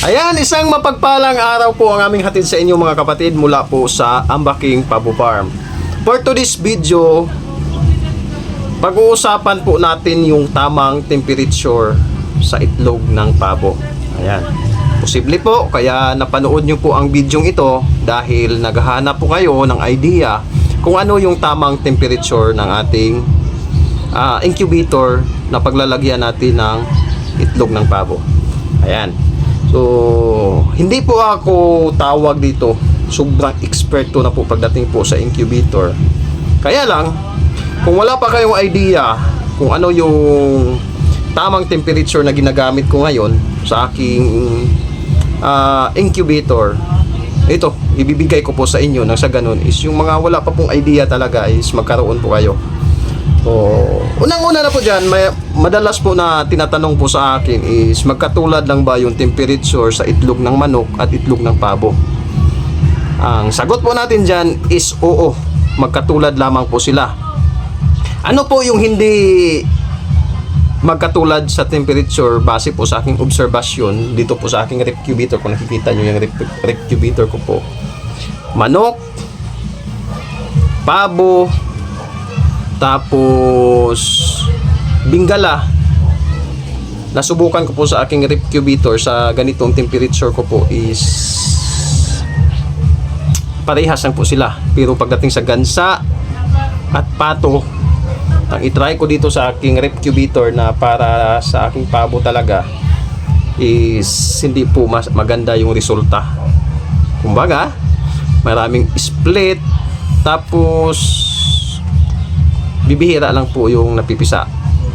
Ayan, isang mapagpalang araw po ang aming hatid sa inyo mga kapatid mula po sa Ambaking Pabo Farm. For today's video, pag-uusapan po natin yung tamang temperature sa itlog ng pabo. Ayan, posible po kaya napanood nyo po ang video ito dahil naghahanap po kayo ng idea kung ano yung tamang temperature ng ating incubator na paglalagyan natin ng itlog ng pabo. Ayan. So, hindi po ako tawag dito. Sobrang eksperto na po pagdating po sa incubator. Kaya lang, kung wala pa kayong idea kung ano yung tamang temperature na ginagamit ko ngayon sa aking incubator, ito, ibibigay ko po sa inyo nang sa ganun is yung mga wala pa pong idea talaga is magkaroon po kayo. So, unang-una na po dyan, madalas po na tinatanong po sa akin is magkatulad lang ba yung temperature sa itlog ng manok at itlog ng pabo? Ang sagot po natin dyan is oo, magkatulad lamang po sila. Ano po yung hindi magkatulad sa temperature base po sa aking obserbasyon dito po sa aking recubator? Kung nakikita nyo yung recubator ko po, manok, pabo, tapos Bingala, nasubukan ko po sa aking recubator sa ganitong temperature ko po is parehas lang po sila. Pero pagdating sa gansa at pato, ang itry ko dito sa aking recubator na para sa aking pabo talaga is hindi po maganda yung resulta. Kumbaga, maraming split, tapos bibihira lang po yung napipisa.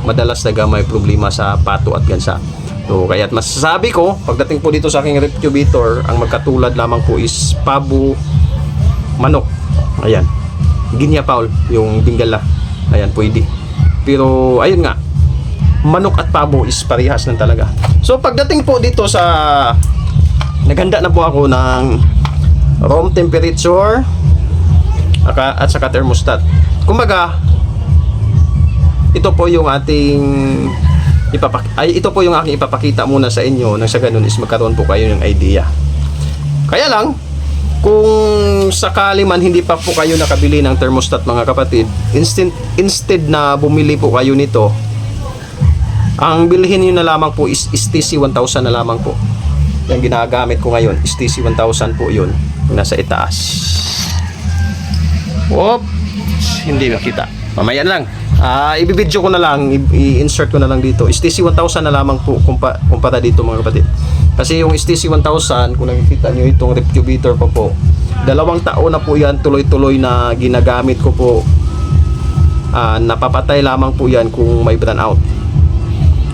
Madalas may problema sa pato at gansa. So, kaya't masasabi ko, pagdating po dito sa aking recubator, ang magkatulad lamang po is pabo, manok. Ayan. Ginya Paul, yung Bingala. Ayan, pwede. Pero, ayun nga, manok at pabo is parehas lang talaga. So, pagdating po dito sa naghanda na po ako ng room temperature at saka thermostat. Kumbaga, ito po yung ating ito po yung aking ipapakita muna sa inyo nang sa ganun is magkaroon po kayo ng idea. Kaya lang, kung sakali man hindi pa po kayo nakabili ng thermostat mga kapatid, instead na bumili po kayo nito, ang bilhin niyo na lamang po is TC1000 na lamang po. Yung ginagamit ko ngayon is TC1000 po yun, nasa itaas. Whoop, hindi makita. Mamaya na lang. Ibibidyo ko na lang, i-insert ko na lang dito. STC1000 na lamang po kumpara dito mga kapatid. Kasi yung STC1000, kung nakikita nyo itong recubator ko po, 2 taon na po yan tuloy-tuloy na ginagamit ko po. Napapatay lamang po yan kung may brownout.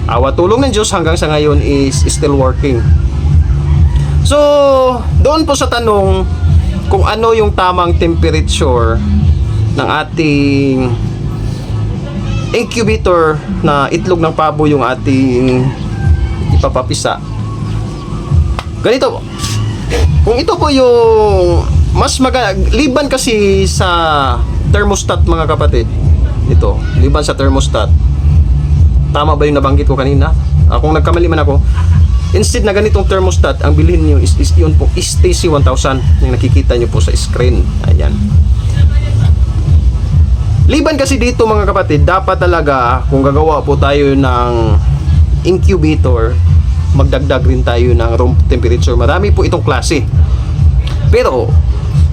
Awa tulong ng Diyos hanggang sa ngayon is still working. So, doon po sa tanong kung ano yung tamang temperature ng ating incubator na itlog ng pabo yung ating ipapapisa. Ganito po. Kung ito po yung mas liban kasi sa thermostat mga kapatid. Ito, liban sa thermostat. Tama ba yung nabanggit ko kanina? Kung nagkamali man ako, instead na ganitong thermostat, ang bilhin nyo is yun po, is TC1000 yung nakikita nyo po sa screen. Ayan. Liban kasi dito mga kapatid, dapat talaga kung gagawa po tayo ng incubator, magdagdag rin tayo ng room temperature. Marami po itong klase. Pero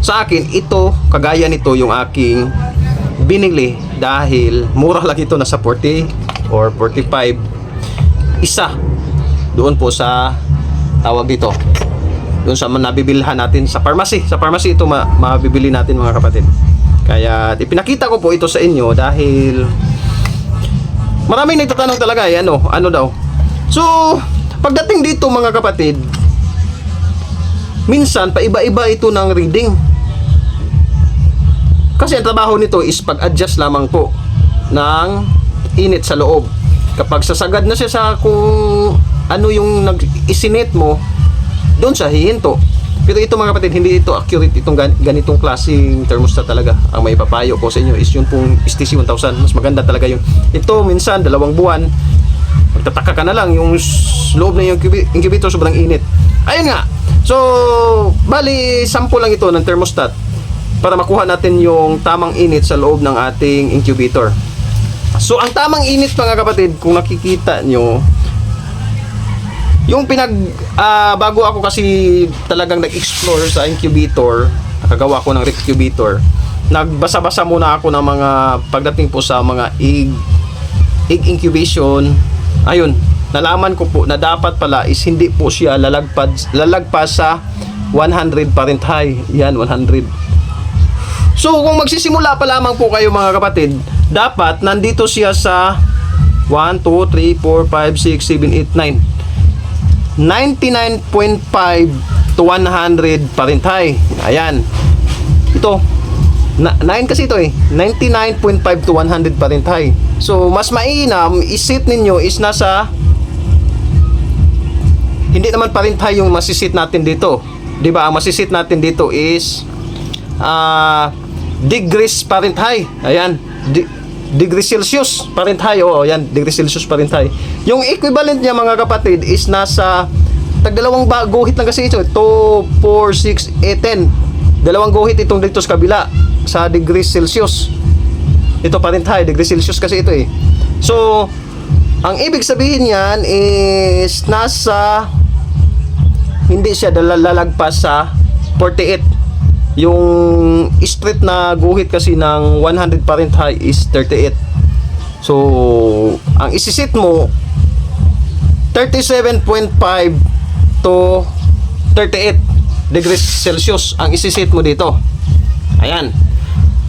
sa akin, ito, kagaya nito yung aking binili dahil mura lang ito, nasa 40 or 45. Isa doon po sa tawag dito, doon sa nabibilhan natin sa pharmacy. Sa pharmacy ito mabibili natin mga kapatid. Kaya ipinakita ko po ito sa inyo dahil maraming nagtatanong talaga ano daw. So, pagdating dito mga kapatid, minsan paiba-iba ito ng reading. Kasi ang trabaho nito is pag-adjust lamang po ng init sa loob. Kapag sasagad na siya sa kung ano yung nag-isinit mo, doon siya hihinto. Pero ito mga kapatid, hindi ito accurate itong ganitong klaseng thermostat talaga. Ang may papayo ko sa inyo is yun pong STC1000. Mas maganda talaga yun. Ito minsan 2 buwan, magtataka ka na lang yung loob na yung incubator sobrang init. Ayun nga. So, bali, sample lang ito ng thermostat para makuha natin yung tamang init sa loob ng ating incubator. So, ang tamang init mga kapatid, kung nakikita nyo, yung bago ako kasi talagang nag-explore sa incubator, nakagawa ko ng recubator, nagbasa-basa muna ako ng mga pagdating po sa mga egg incubation. Ayun, nalaman ko po na dapat pala is hindi po siya lalagpas sa 100 Fahrenheit. Yan, 100. So, kung magsisimula pa lamang po kayo mga kapatid, dapat nandito siya sa 1, 2, 3, 4, 5, 6, 7, 8, 9. 99.5 to 100 Fahrenheit. Ayan. Ito. 9 kasi ito eh. 99.5 to 100 Fahrenheit. So, mas mainam, isit ninyo is nasa, hindi naman Fahrenheit yung masisit natin dito. Diba? Ang masisit natin dito is degrees Fahrenheit. Ayan. Degree Celsius Fahrenheit. Oo, yan. Degree Celsius Fahrenheit. Yung equivalent niya mga kapatid is nasa tagdalawang guhit lang kasi ito. 2, 4, 6, 8, 10. Dalawang guhit itong dito sa kabila sa degree Celsius. Ito Fahrenheit. Degree Celsius kasi ito eh. So, ang ibig sabihin yan is nasa hindi siya lalagpas sa 48. Yung straight na guhit kasi ng 100 Fahrenheit is 38. So, ang isisit mo 37.5 to 38 degrees Celsius ang isisit mo dito. Ayan.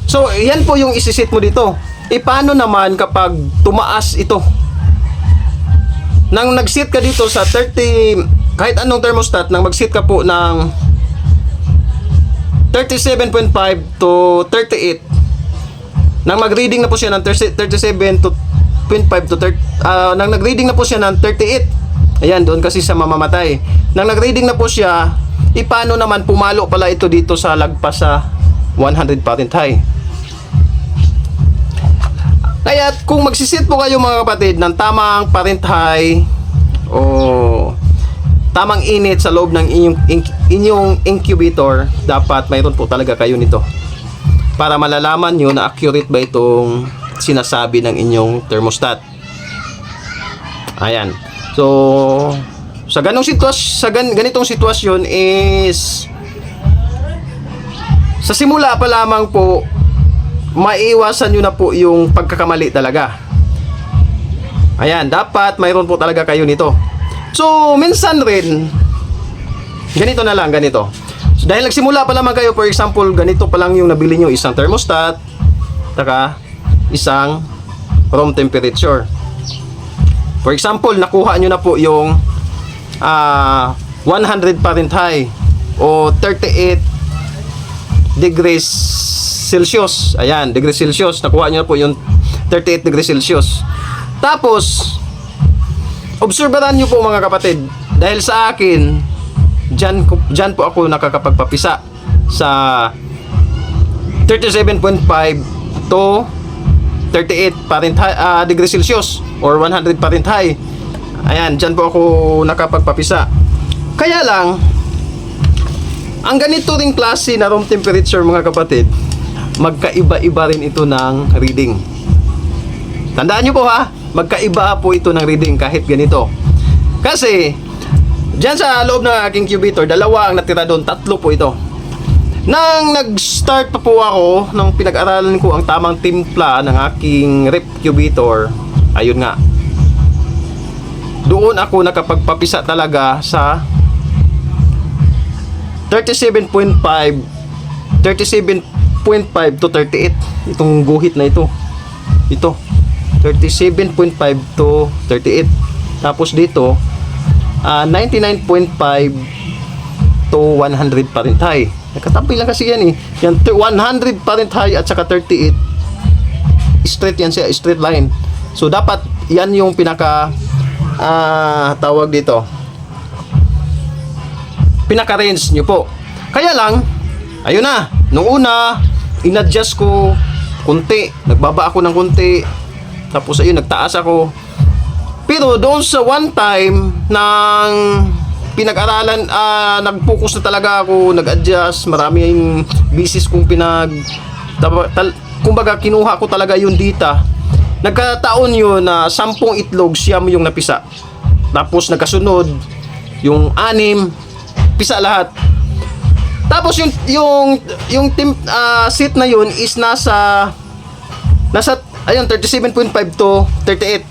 So, yan po yung isisit mo dito. E paano naman kapag tumaas ito? Nang nag-sit ka dito sa 30, kahit anong thermostat, nang mag-sit ka po ng 37.5 to 38, nang mag-reading na po siya ng 37 to 0.5 to 30, nang nag-reading na po siya ng 38, ayan, doon kasi sa mamamatay. Nang nag-reading na po siya, paano naman pumalo pala ito dito sa lagpas sa 100 Fahrenheit. Kaya kung magsisit po kayo mga kapatid ng tamang Fahrenheit o tamang init sa loob ng inyong incubator, dapat mayroon po talaga kayo nito para malalaman nyo na accurate ba itong sinasabi ng inyong thermostat. Ayan. So, sa ganitong sitwasyon is sa simula pa lamang po, maiiwasan nyo na po yung pagkakamali talaga. Ayan, dapat mayroon po talaga kayo nito. So, minsan rin, ganito na lang, ganito. So, dahil nagsimula pa lamang kayo, for example, ganito pa lang yung nabili nyo, isang thermostat, taka, isang room temperature. For example, nakuha nyo na po yung 100 Fahrenheit o 38 degrees Celsius. Ayan, degrees Celsius. Nakuha nyo na po yung 38 degrees Celsius. Tapos, obserbaran nyo po mga kapatid, dahil sa akin, dyan po ako nakakapagpapisa sa 37.5 to 38 Fahrenheit, degrees Celsius or 100 Fahrenheit. Ayan, dyan po ako nakapagpapisa. Kaya lang, ang ganito ring klase na room temperature mga kapatid, magkaiba-iba rin ito ng reading. Tandaan nyo po ha, magkaiba po ito ng reading kahit ganito. Kasi, dyan sa loob ng aking incubator, dalawa ang natira doon, 3 po ito. Nang nag-start pa po ako, nang pinag-aralan ko ang tamang timpla ng aking recubator, ayun nga, doon ako nakapagpapisa talaga sa 37.5 to 38. Itong guhit na ito. Ito. 37.5 to 38. Tapos dito, 99.5 to 100 Fahrenheit. Nakatampi lang kasi yan eh. Yan, 100 Fahrenheit at saka 38. Straight yan siya, straight line. So, dapat yan yung pinaka tawag dito, pinaka-range nyo po. Kaya lang, ayun na, nung una, in-adjust ko kunti, nagbaba ako ng kunti, tapos ayun, nagtaas ako. Pero doon sa one time ng pinag-aralan, nag-focus na talaga ako, nag-adjust, maraming bisis kong kumbaga kinuha ko talaga yung data. Nagkataon yun na 10 itlog siyam yung napisa. Tapos nagkasunod yung 6 pisa lahat. Tapos yung team seat na yun is nasa ayun 37.5 to 38.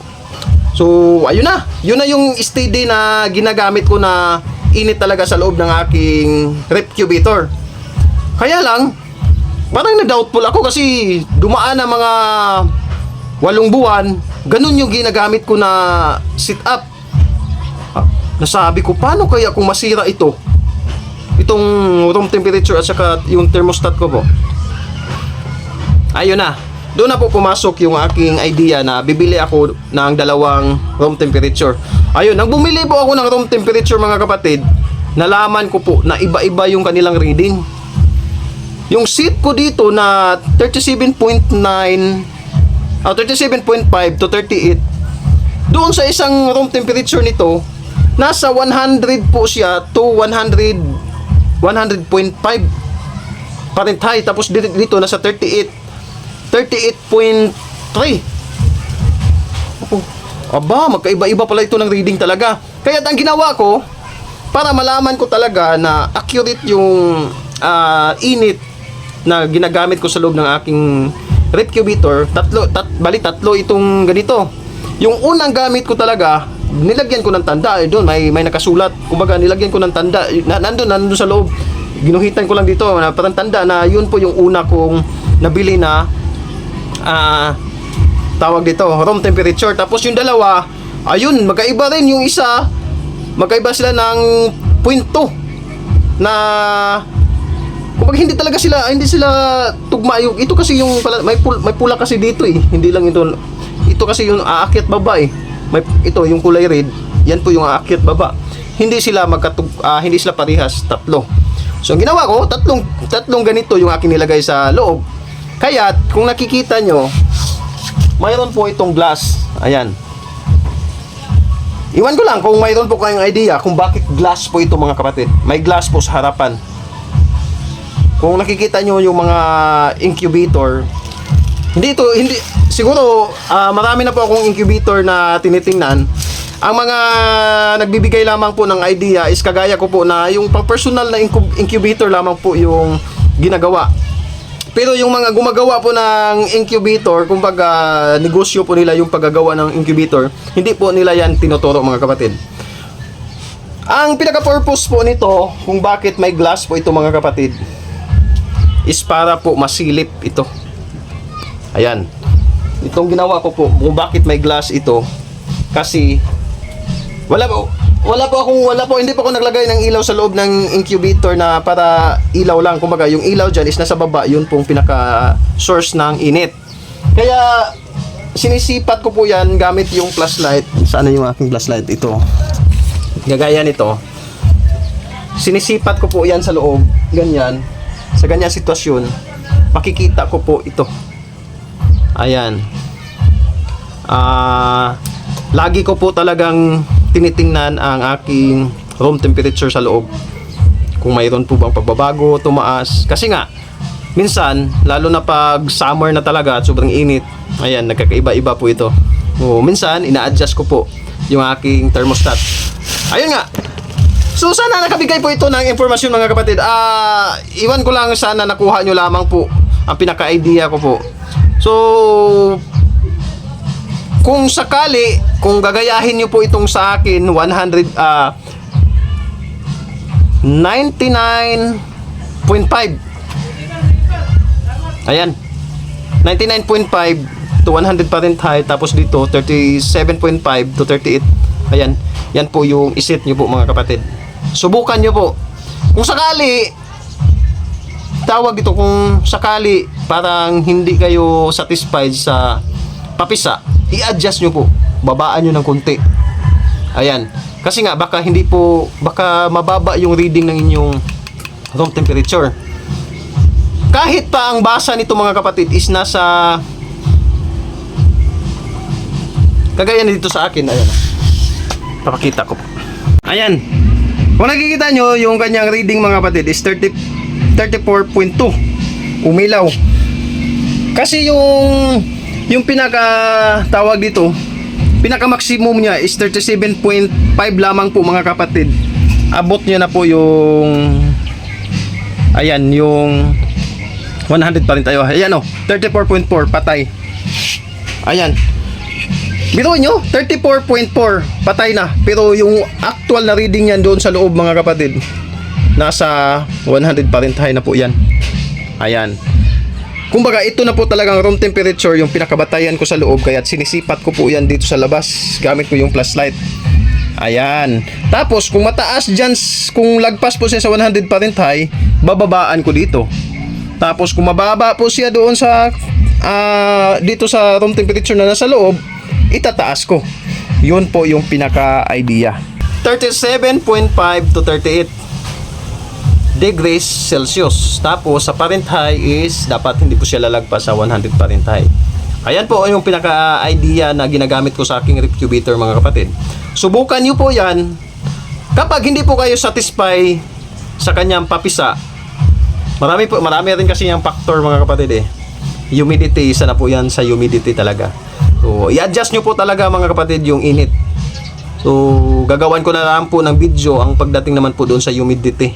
So ayun na. Yun na yung steady na ginagamit ko na init talaga sa loob ng aking recubator. Kaya lang parang na-doubtful ako kasi dumaan na mga 8 buwan, ganun yung ginagamit ko na sit up. Nasabi ko, paano kaya kung masira itong room temperature at saka yung thermostat ko po. Ayun na. Doon na po pumasok yung aking idea na bibili ako ng 2 room temperature. Ayun, nang bumili po ako ng room temperature mga kapatid, nalaman ko po na iba-iba yung kanilang reading. Yung seat ko dito na 37.5 to 38, doon sa isang room temperature nito, nasa 100 po siya to 100.5 Fahrenheit. Tapos dito nasa 38.3. Aba, magkaiba-iba pala ito ng reading talaga. Kaya ang ginawa ko, para malaman ko talaga na accurate yung init na ginagamit ko sa loob ng aking recubator, tatlo itong ganito. Yung unang gamit ko talaga, nilagyan ko ng tanda, doon may nakasulat. Kumbaga nilagyan ko ng tanda, nandun sa loob. Ginuhitan ko lang dito, parang tanda na yun po yung una kong nabili na tawag dito, room temperature. Tapos yung dalawa, ayun, magkaiba rin yung isa. Magkaiba sila ng 0.2 na kumbaga hindi sila tugma. Ito kasi yung may pula kasi dito eh. Hindi lang ito. Ito kasi yung aakyat baba eh. Ito yung kulay red. Yan po yung aakyat baba. Hindi sila hindi sila parehas, tatlo. So ang ginawa ko, tatlong ganito yung aking nilagay sa loob. Kaya kung nakikita nyo, mayroon po itong glass. Ayan. Iwan ko lang kung mayroon po kayong idea kung bakit glass po ito mga kapatid. May glass po sa harapan. Kung nakikita nyo yung mga incubator, hindi siguro marami na po akong incubator na tinitingnan. Ang mga nagbibigay lamang po ng idea is kagaya ko po na yung pang personal na incubator lamang po yung ginagawa. Pero yung mga gumagawa po ng incubator, kumbaga negosyo po nila yung paggagawa ng incubator, hindi po nila yan tinuturo mga kapatid. Ang pinaka-purpose po nito, kung bakit may glass po ito mga kapatid, is para po masilip ito. Ayan. Itong ginawa ko po, kung bakit may glass ito, kasi hindi po ako naglagay ng ilaw sa loob ng incubator na para ilaw lang. Kumbaga, yung ilaw dyan is nasa baba, yun pong pinaka source ng init. Kaya sinisipat ko po yan gamit yung flashlight. Saan na yung aking flashlight? Ito. Gagaya nito. Sinisipat ko po yan sa loob. Ganyan. Sa ganyang sitwasyon, makikita ko po ito. Ayan. Lagi ko po talagang tinitingnan ang aking room temperature sa loob. Kung mayroon po bang pagbabago, tumaas. Kasi nga, minsan, lalo na pag summer na talaga at sobrang init, ayan, nagkakaiba-iba po ito. O, minsan, ina-adjust ko po yung aking thermostat. Ayun nga. So, sana nakabigay po ito ng informasyon mga kapatid. Iwan ko lang, sana nakuha nyo lamang po ang pinaka-idea ko po. So, kung sakali, kung gagayahin nyo po itong sa akin, 99.5. Ayan. 99.5 to 100 Fahrenheit. Tapos dito, 37.5 to 38. Ayan. Yan po yung isit nyo po mga kapatid. Subukan nyo po. Kung sakali, tawag ito, kung sakali parang hindi kayo satisfied sa papisa, i-adjust nyo po. Babaan nyo ng konti. Ayan. Kasi nga, baka mababa yung reading ng inyong room temperature. Kahit pa ang basa nito mga kapatid is nasa kagaya na dito sa akin. Ayan. Papakita ko po. Ayan. Kung nakikita nyo, yung kanyang reading mga kapatid is 34.2. Umilaw. Kasi yung pinaka tawag dito, pinaka maximum niya is 37.5 lamang po mga kapatid. Abot niya na po yung ayan, yung 100 pa rin tayo. Ayan o, 34.4 patay. Ayan. Biruin nyo, 34.4 patay na. Pero yung actual na reading niyan doon sa loob mga kapatid, nasa 100 pa rin tayo na po yan. Ayan. Kumbaga ito na po talagang room temperature yung pinakabatayan ko sa loob, kaya sinisipat ko po yan dito sa labas gamit ko yung flashlight. Ayan. Tapos kung mataas dyan, kung lagpas po siya sa 100 pa rin tayo, bababaan ko dito. Tapos kung mababa po siya doon sa dito sa room temperature na nasa loob, itataas ko. Yun po yung pinaka-idea. 37.5 to 38 degrees Celsius. Tapos sa Fahrenheit is dapat hindi po siya lalagpas sa 100 Fahrenheit. Ayan po yung pinaka-idea na ginagamit ko sa aking recubator mga kapatid. Subukan nyo po yan. Kapag hindi po kayo satisfy sa kanyang papisa, marami rin kasi yung factor mga kapatid eh. Humidity, isa na po yan sa humidity talaga. So, i-adjust nyo po talaga mga kapatid yung init. So, gagawan ko na lang po ng video ang pagdating naman po doon sa humidity.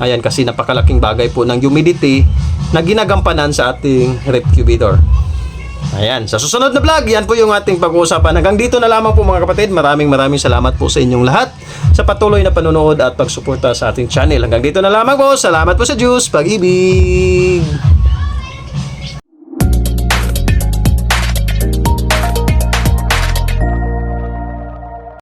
Ayan, kasi napakalaking bagay po ng humidity na ginagampanan sa ating recubator. Ayan, sa susunod na vlog, yan po yung ating pag-uusapan. Hanggang dito na lamang po mga kapatid. Maraming salamat po sa inyong lahat sa patuloy na panonood at pagsuporta sa ating channel. Hanggang dito na lamang po. Salamat po sa Diyos. Pag-ibig.